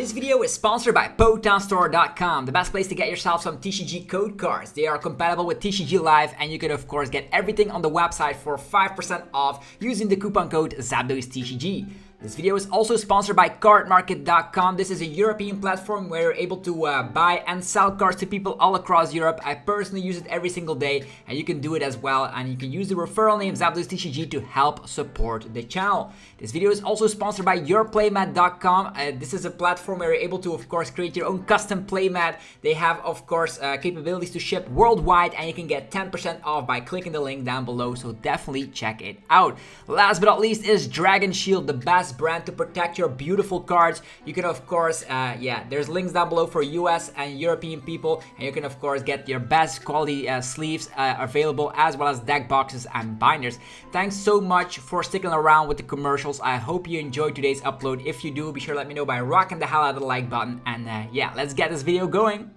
Today's video is sponsored by PotownStore.com, the best place to get yourself some TCG code cards. They are compatible with TCG Live, and you can of course get everything on the website for 5% off using the coupon code ZapdosTCG. This video is also sponsored by CARDMARKET.com. This is a European platform where you're able to buy and sell cards to people all across Europe. I personally use it every single day, and you can do it as well. And you can use the referral name ZapdosTCG to help support the channel. This video is also sponsored by PLAYMAT.com. This is a platform where you're able to, of course, create your own custom playmat. They have, of course, capabilities to ship worldwide, and you can get 10% off by clicking the link down below. So definitely check it out. Last but not least is Dragon Shield, the best brand to protect your beautiful cards. You can of course there's links down below for US and European people, and you can of course get your best quality sleeves available, as well as deck boxes and binders. Thanks so much for sticking around with the commercials. I hope you enjoyed today's upload. If you do, be sure to let me know by rocking the hell out of the like button, and let's get this video going.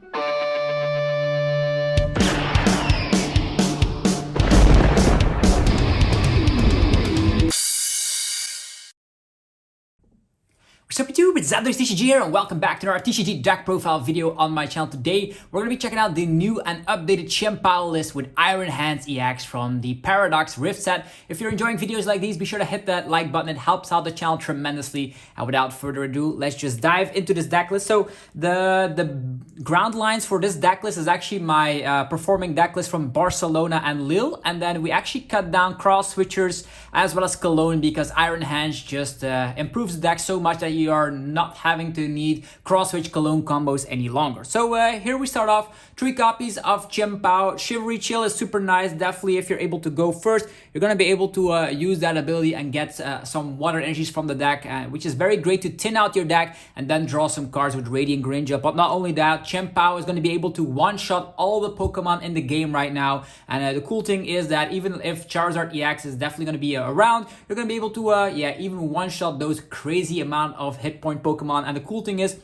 Sup YouTube, it's ZapdosTCG here, and welcome back to our TCG deck profile video on my channel. Today, we're going to be checking out the new and updated Chien-Pao list with Iron Hands EX from the Paradox Rift set. If you're enjoying videos like these, be sure to hit that like button. It helps out the channel tremendously. And without further ado, let's just dive into this deck list. So the ground lines for this deck list is actually my performing deck list from Barcelona and Lille. And then we actually cut down cross switchers as well as Cologne, because Iron Hands just improves the deck so much that you are not having to need cross-switch Cologne combos any longer. So here we start off, 3 copies of Chien-Pao. Chivalry Chill is super nice. Definitely, if you're able to go first, you're going to be able to use that ability and get some water energies from the deck, which is very great to thin out your deck and then draw some cards with Radiant Greninja. But not only that, Chien-Pao is going to be able to one-shot all the Pokemon in the game right now. And the cool thing is that even if Charizard EX is definitely going to be around, you're going to be able to even one-shot those crazy amount of hit point Pokemon. And the cool thing is,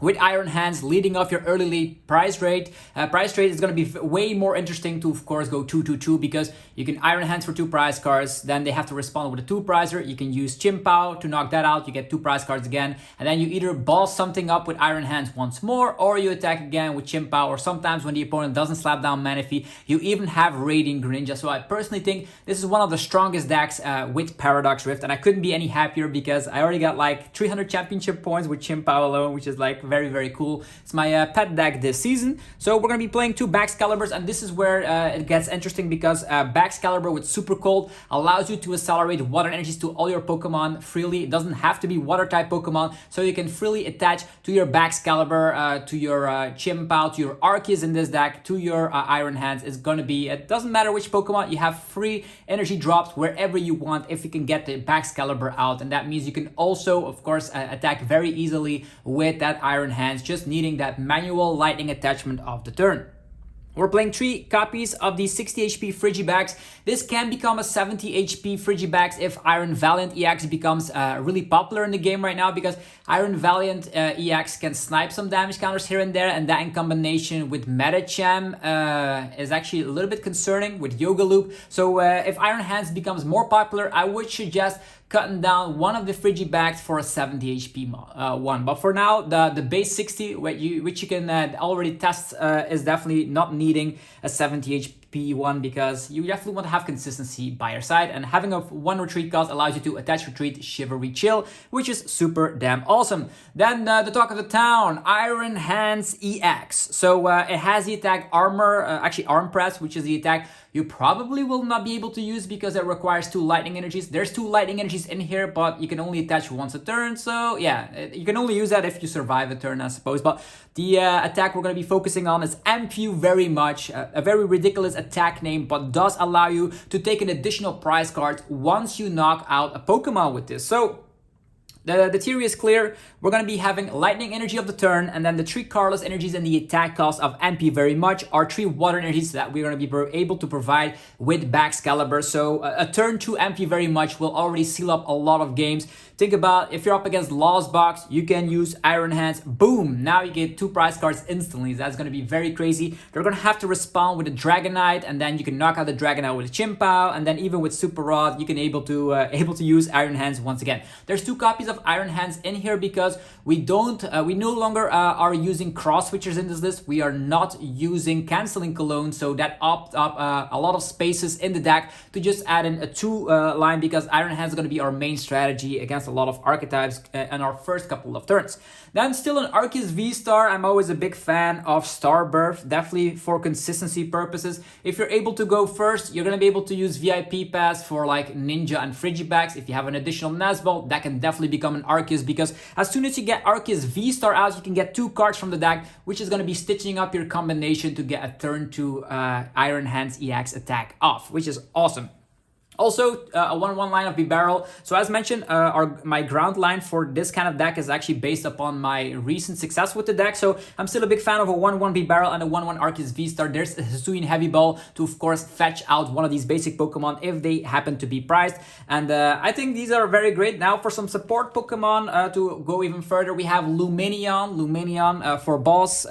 with Iron Hands leading off your early lead price rate is going to be way more interesting to, of course, go 2-2-2, because you can Iron Hands for 2 prize cards, then they have to respond with a 2 prizer. You can use Chien-Pao to knock that out, you get 2 prize cards again, and then you either boss something up with Iron Hands once more, or you attack again with Chien-Pao, or sometimes when the opponent doesn't slap down Manaphy, you even have Radiant Greninja. So I personally think this is one of the strongest decks with Paradox Rift, and I couldn't be any happier because I already got like 300 championship points with Chien-Pao alone, which is like very, very cool. It's my pet deck this season. So we're going to be playing 2 Baxcaliburs, and this is where it gets interesting, because Baxcalibur with Super Cold allows you to accelerate water energies to all your Pokemon freely. It doesn't have to be water type Pokemon, so you can freely attach to your Baxcalibur, to your Chien-Pao, to your Arceus in this deck, to your Iron Hands. It's going to be, it doesn't matter which Pokemon, you have free energy drops wherever you want if you can get the Baxcalibur out. And that means you can also, of course, attack very easily with that Iron Hands, just needing that manual lightning attachment of the turn. We're playing 3 copies of the 60 HP Frigibax. This can become a 70 HP Frigibax if Iron Valiant EX becomes really popular in the game right now, because Iron Valiant EX can snipe some damage counters here and there, and that in combination with Medicham is actually a little bit concerning with Yoga Loop. So if Iron Hands becomes more popular, I would suggest cutting down one of the Frigibax for a 70 HP one. But for now, the base 60, which you can already test, is definitely not needing a 70 HP one, because you definitely want to have consistency by your side, and having a 1 retreat cost allows you to attach retreat Chivalry Chill, which is super damn awesome. Then the talk of the town, Iron Hands EX. So it has the attack armor, actually Arm Press, which is the attack you probably will not be able to use because it requires 2 lightning energies. There's 2 lightning energies in here, but you can only attach once a turn. So yeah, you can only use that if you survive a turn, I suppose. But the attack we're going to be focusing on is Ampu Very Much, a very ridiculous attack name, but does allow you to take an additional prize card once you knock out a Pokemon with this. So the theory is clear. We're going to be having lightning energy of the turn, and then the 3 colorless energies and the attack cost of MP Very Much are 3 water energies that we're going to be able to provide with Baxcalibur. So a turn 2 MP Very Much will already seal up a lot of games. Think about if you're up against Lost Box, you can use Iron Hands. Boom! Now you get 2 prize cards instantly. That's going to be very crazy. They're going to have to respond with a Dragonite, and then you can knock out the Dragonite with a Chien-Pao, and then even with Super Rod, you can able to use Iron Hands once again. There's 2 copies of of Iron Hands in here because we no longer are using cross switchers in this list. We are not using canceling cologne, so that opts up a lot of spaces in the deck to just add in a 2 line, because Iron Hands is going to be our main strategy against a lot of archetypes in our first couple of turns. Then still an Arceus V-Star. I'm always a big fan of Star Birth, definitely for consistency purposes. If you're able to go first, you're going to be able to use VIP Pass for like Ninja and Frigibax. If you have an additional Nazball, that can definitely become an Arceus, because as soon as you get Arceus V-Star out, you can get 2 cards from the deck, which is going to be stitching up your combination to get a turn 2 Iron Hands EX attack off, which is awesome. Also, a 1/1 line of B-Barrel. So as mentioned, my ground line for this kind of deck is actually based upon my recent success with the deck. So I'm still a big fan of a 1/1 B-Barrel and a 1/1 Arceus V-Star. There's a Hisuian Heavy Ball to, of course, fetch out one of these basic Pokemon if they happen to be prized. And I think these are very great. Now for some support Pokemon to go even further, we have Lumineon. Lumineon for boss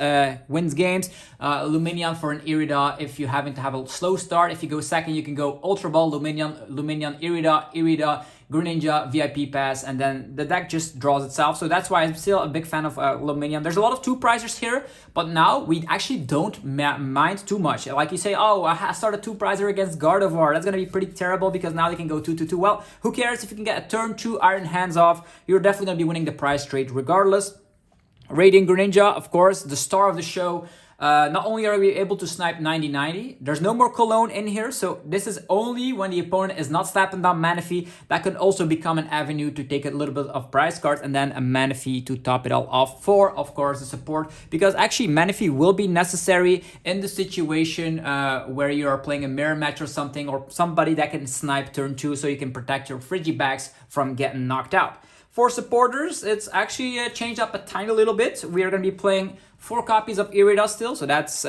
wins games. Lumineon for an Irida if you're having to have a slow start. If you go second, you can go Ultra Ball, Lumineon, Irida, Greninja, VIP Pass, and then the deck just draws itself. So that's why I'm still a big fan of Lumineon. There's a lot of 2-prizers here, but now we actually don't mind too much. Like you say, oh, I started 2-prizer against Gardevoir. That's going to be pretty terrible because now they can go 2/2. Well, who cares? If you can get a turn 2 Iron Hands off, you're definitely going to be winning the prize trade regardless. Radiant Greninja, of course, the star of the show. Not only are we able to snipe 90-90, there's no more Cologne in here, so this is only when the opponent is not slapping down Manaphy. That could also become an avenue to take a little bit of prize cards and then a Manaphy to top it all off for, of course, the support. Because actually Manaphy will be necessary in the situation where you are playing a mirror match or something, or somebody that can snipe turn 2 so you can protect your Frigibax from getting knocked out. For supporters, it's actually changed up a tiny little bit. We are going to be playing 4 copies of Irida still, so that's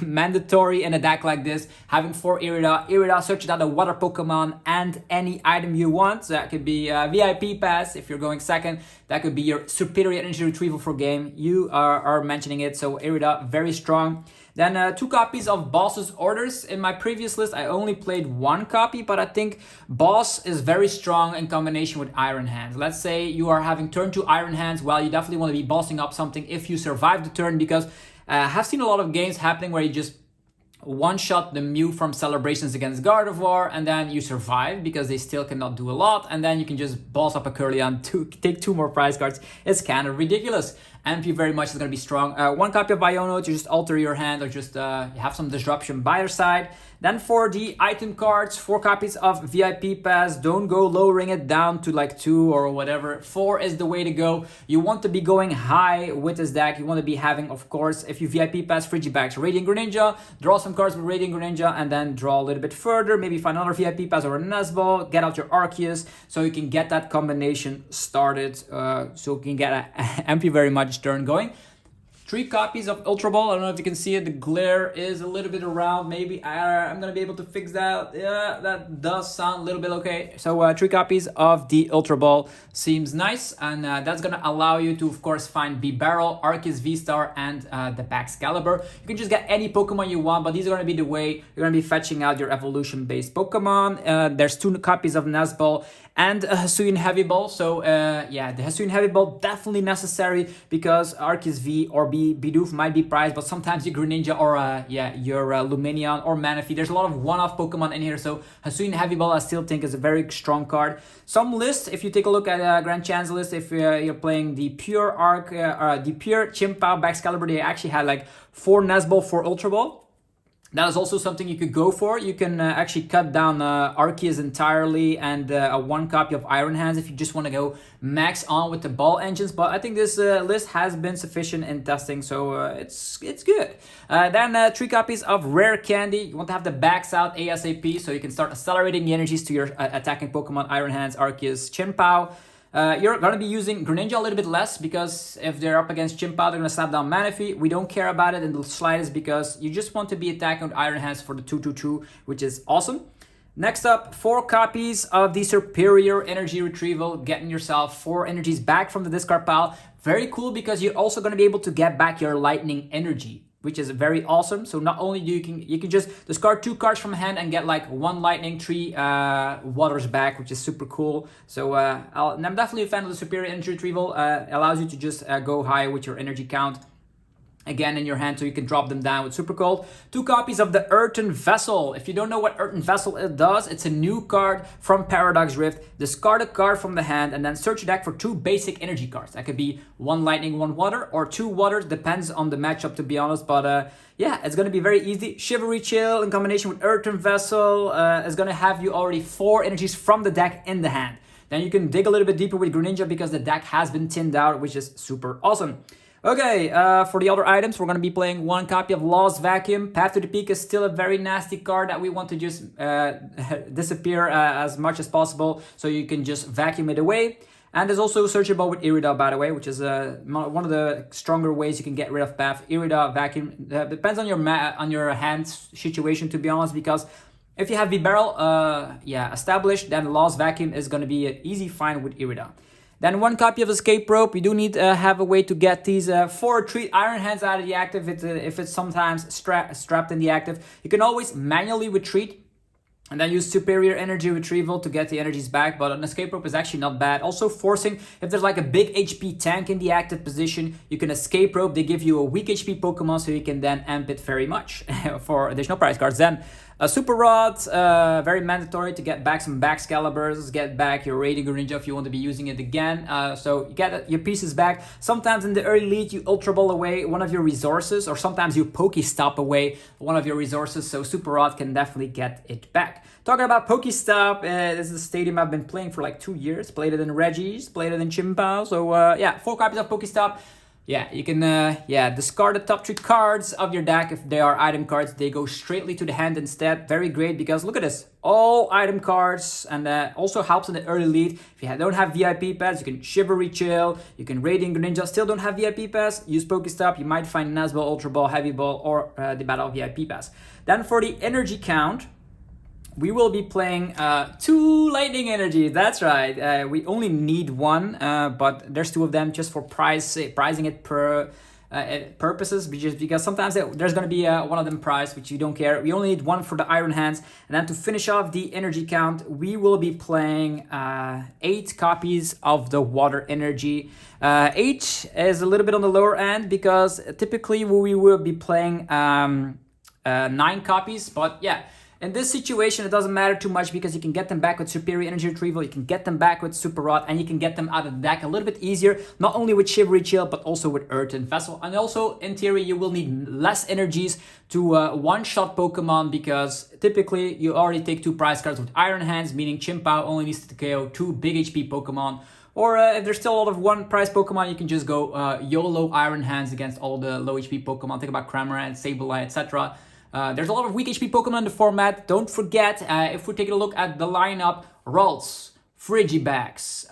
mandatory in a deck like this. Having 4 Irida, search out a water Pokemon and any item you want. So that could be VIP Pass if you're going second. That could be your superior energy retrieval for game. You are mentioning it, so Irida, very strong. Then 2 copies of Boss's Orders. In my previous list, I only played 1 copy, but I think Boss is very strong in combination with Iron Hands. Let's say you are having turn 2 Iron Hands. Well, you definitely want to be bossing up something if you survive the turn, because I have seen a lot of games happening where you just one-shot the Mew from Celebrations against Gardevoir, and then you survive because they still cannot do a lot, and then you can just boss up a Curlian to take 2 more prize cards. It's kind of ridiculous. MP very much is going to be strong. 1 copy of Biono to just alter your hand or just have some disruption by your side. Then for the item cards, 4 copies of VIP Pass. Don't go lowering it down to like 2 or whatever. 4 is the way to go. You want to be going high with this deck. You want to be having, of course, if you VIP Pass Frigibax, Radiant Greninja, draw some cards with Radiant Greninja, and then draw a little bit further. Maybe find another VIP Pass or a Nazball. Get out your Arceus so you can get that combination started. So you can get an MP very much turn going. 3 copies of Ultra Ball. I don't know if you can see it. The glare is a little bit around. Maybe I'm going to be able to fix that. Yeah, that does sound a little bit okay. So 3 copies of the Ultra Ball seems nice. And that's going to allow you to, of course, find B-Barrel, Arceus V-Star, and the Baxcalibur. You can just get any Pokemon you want, but these are going to be the way you're going to be fetching out your evolution-based Pokemon. There's 2 copies of Nazball and a Hisuian Heavy Ball. So yeah, the Hisuian Heavy Ball definitely necessary because Arceus V or Bidoof might be prized, but sometimes your Greninja or your Lumineon or Manaphy. There's a lot of one-off Pokemon in here, so Hisuian Heavy Ball I still think is a very strong card. Some lists, if you take a look at Grand Chan's list, if you're playing the pure the pure Chien-Pao Baxcalibur, they actually had like 4 Nazball, 4 Ultra Ball. That is also something you could go for. You can actually cut down Arceus entirely and a 1 copy of Iron Hands if you just want to go max on with the ball engines. But I think this list has been sufficient in testing, so it's good. Then 3 copies of Rare Candy. You want to have the backs out ASAP so you can start accelerating the energies to your attacking Pokemon, Iron Hands, Arceus, Chien-Pao. You're going to be using Greninja a little bit less because if they're up against Chien-Pao, they're going to slap down Manaphy. We don't care about it in the slightest because you just want to be attacking with Iron Hands for the 2/2/2, which is awesome. Next up, 4 copies of the Superior Energy Retrieval, getting yourself 4 energies back from the discard pile. Very cool because you're also going to be able to get back your Lightning Energy. which is very awesome. So not only do you can just discard 2 cards from hand and get like 1 lightning, 3 waters back, which is super cool. So I'm definitely a fan of the superior energy retrieval. Allows you to just go high with your energy count again in your hand, so you can drop them down with super cold. 2 copies of the Earthen Vessel. If you don't know what Earthen Vessel does, it's a new card from Paradox Rift. Discard a card from the hand and then search your deck for 2 basic energy cards. That could be 1 lightning, 1 water, or 2 waters, depends on the matchup, to be honest. But yeah, it's going to be very easy. Chivalry Chill in combination with Earthen Vessel is going to have you already 4 energies from the deck in the hand. Then you can dig a little bit deeper with Greninja because the deck has been thinned out, which is super awesome. Okay, for the other items, we're going to be playing 1 copy of Lost Vacuum. Path to the Peak is still a very nasty card that we want to just disappear as much as possible, so you can just vacuum it away. And there's also searchable with Irida, by the way, which is one of the stronger ways you can get rid of Path. Irida, Vacuum, depends on your hand situation, to be honest, because if you have V-Barrel established, then Lost Vacuum is going to be an easy find with Irida. Then 1 copy of Escape Rope. You do need to have a way to get these 4 Treat Iron Hands out of the active if it's sometimes strapped in the active. You can always manually retreat and then use Superior Energy Retrieval to get the energies back, but an Escape Rope is actually not bad. Also forcing, if there's like a big HP tank in the active position, you can Escape Rope. They give you a weak HP Pokemon, so you can then amp it very much for additional prize cards. Then a Super Rod, very mandatory to get back some Baxcaliburs, get back your Radiant Greninja if you want to be using it again. So you get your pieces back. Sometimes in the early lead, you Ultra Ball away one of your resources, or sometimes you Pokestop away one of your resources, so Super Rod can definitely get it back. Talking about Pokestop, this is a stadium I've been playing for like 2 years. Played it in Reggie's, played it in Chien-Pao. So yeah, 4 copies of Pokestop. Yeah, you can discard the top 3 cards of your deck. If they are item cards, they go straightly to the hand instead. Very great, because look at this. All item cards, and also helps in the early lead. If you don't have VIP pass, you can Chivalry Chill, you can Radiant Greninja. Still don't have VIP pass, use Pokestop. You might find Nazball, Ultra Ball, Heavy Ball, or the Battle VIP pass. Then for the energy count, we will be playing 2 lightning energies. That's right. We only need 1, but there's 2 of them just for pricing it per purposes, just because sometimes there's going to be one of them priced, which you don't care. We only need 1 for the Iron Hands. And then to finish off the energy count, we will be playing 8 copies of the Water Energy. 8 is a little bit on the lower end, because typically we will be playing 9 copies, but yeah. In this situation, it doesn't matter too much, because you can get them back with Superior Energy Retrieval, you can get them back with Super Rod, and you can get them out of the deck a little bit easier, not only with Chivalry Chill, but also with Earthen Vessel. And also, in theory, you will need less energies to one-shot Pokemon, because typically you already take 2 prize cards with Iron Hands, meaning Chien-Pao only needs to KO 2 big HP Pokemon. Or if there's still a lot of 1 prize Pokemon, you can just go YOLO Iron Hands against all the low HP Pokemon. Think about Cramorant, Sableye, etc. There's a lot of weak HP Pokemon in the format. Don't forget, if we're taking a look at the lineup, Ralts, Frigibax,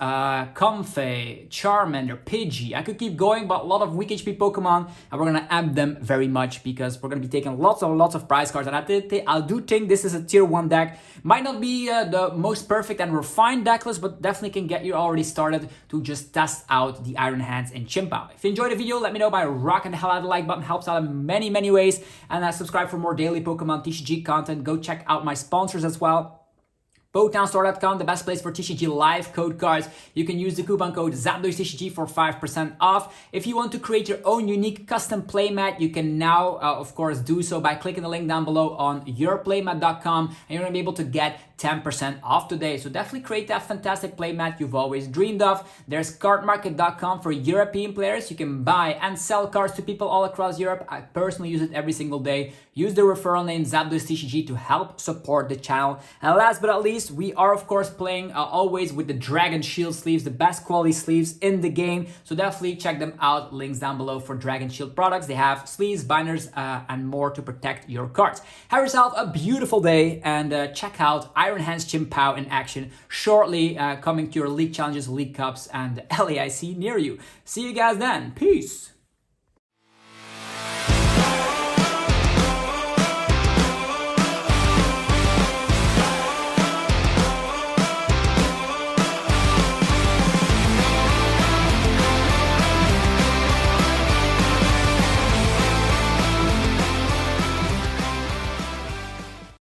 Comfey, Charmander, Pidgey. I could keep going, but a lot of weak HP Pokemon, and we're going to amp them very much, because we're going to be taking lots of prize cards. And I do think this is a tier 1 deck. Might not be the most perfect and refined deck list, but definitely can get you already started to just test out the Iron Hands in Chien-Pao. If you enjoyed the video, let me know by rocking the hell out of the like button. Helps out in many ways. And subscribe for more daily Pokemon TCG content. Go check out my sponsors as well. BoattownStore.com, the best place for TCG live code cards. You can use the coupon code ZapdosTCG for 5% off. If you want to create your own unique custom playmat, you can now, of course, do so by clicking the link down below on yourplaymat.com, and you're going to be able to get 10% off today. So definitely create that fantastic playmat you've always dreamed of. There's CARDMARKET.com for European players. You can buy and sell cards to people all across Europe. I personally use it every single day. Use the referral name ZapdosTCG to help support the channel. And last but not least, we are of course playing always with the Dragon Shield sleeves, the best quality sleeves in the game. So definitely check them out. Links down below for Dragon Shield products. They have sleeves, binders, and more to protect your cards. Have yourself a beautiful day, and check out Iron Hands Chien-Pao in action shortly, coming to your League Challenges, League Cups, and LAIC near you. See you guys then. Peace.